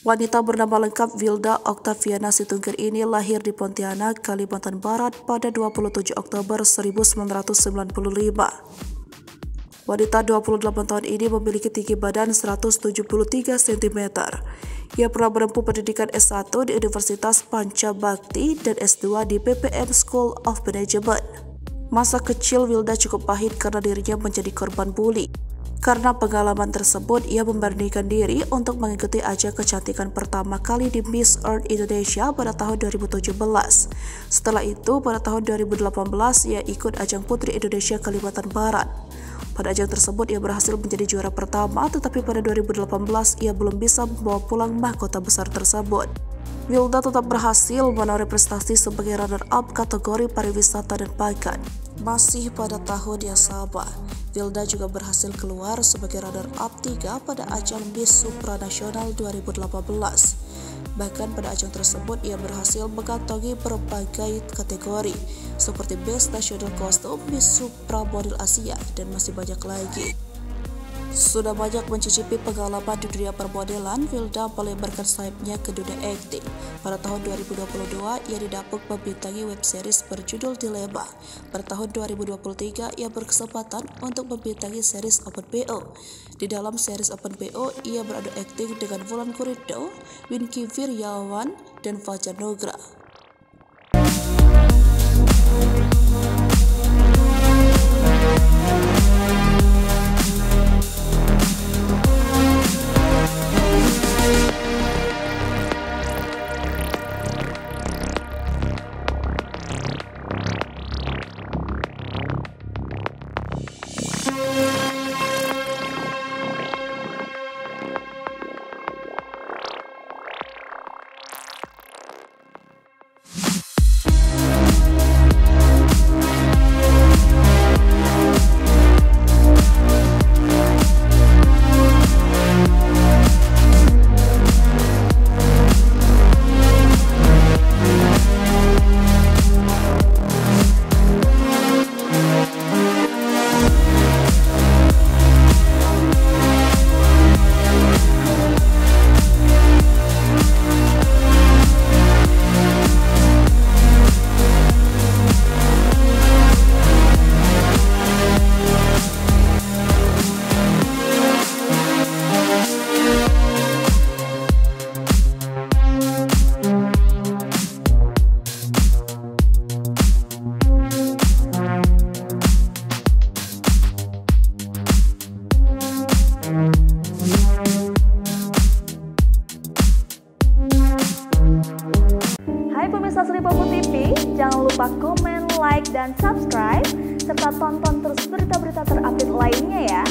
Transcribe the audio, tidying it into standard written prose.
Wanita bernama lengkap Wilda Octaviana Situnggir ini lahir di Pontianak, Kalimantan Barat pada 27 Oktober 1995. Wanita 28 tahun ini memiliki tinggi badan 173 cm. Ia pernah menempuh pendidikan S1 di Universitas Panca Bakti dan S2 di PPM School of Management. Masa kecil Wilda cukup pahit karena dirinya menjadi korban bully. Karena pengalaman tersebut, ia memberanikan diri untuk mengikuti ajang kecantikan pertama kali di Miss Earth Indonesia pada tahun 2017. Setelah itu, pada tahun 2018, ia ikut ajang Putri Indonesia Kalimantan Barat. Pada ajang tersebut, ia berhasil menjadi juara pertama, tetapi pada 2018, ia belum bisa membawa pulang mahkota besar tersebut. Wilda tetap berhasil menoreh prestasi sebagai runner-up kategori pariwisata dan makan. Masih pada tahun yang sama, Wilda juga berhasil keluar sebagai runner-up 3 pada ajang Miss Supranasional 2018. Bahkan pada ajang tersebut ia berhasil mengantongi berbagai kategori seperti Best National Costume, Miss Supra Model Asia, dan masih banyak lagi. Sudah banyak mencicipi pengalaman di dunia permodelan, Wilda melebarkan sayapnya ke dunia akting. Pada tahun 2022, ia didapuk membintangi web series berjudul Dilema. Pada tahun 2023, ia berkesempatan untuk membintangi series Open BO. Di dalam series Open BO, ia beradu akting dengan Wulan Guritno, Wingky Wiryawan, dan Fajar Nugra. Hai pemirsa Sri Popo TV, jangan lupa komen, like, dan subscribe, serta tonton terus berita-berita terupdate lainnya ya.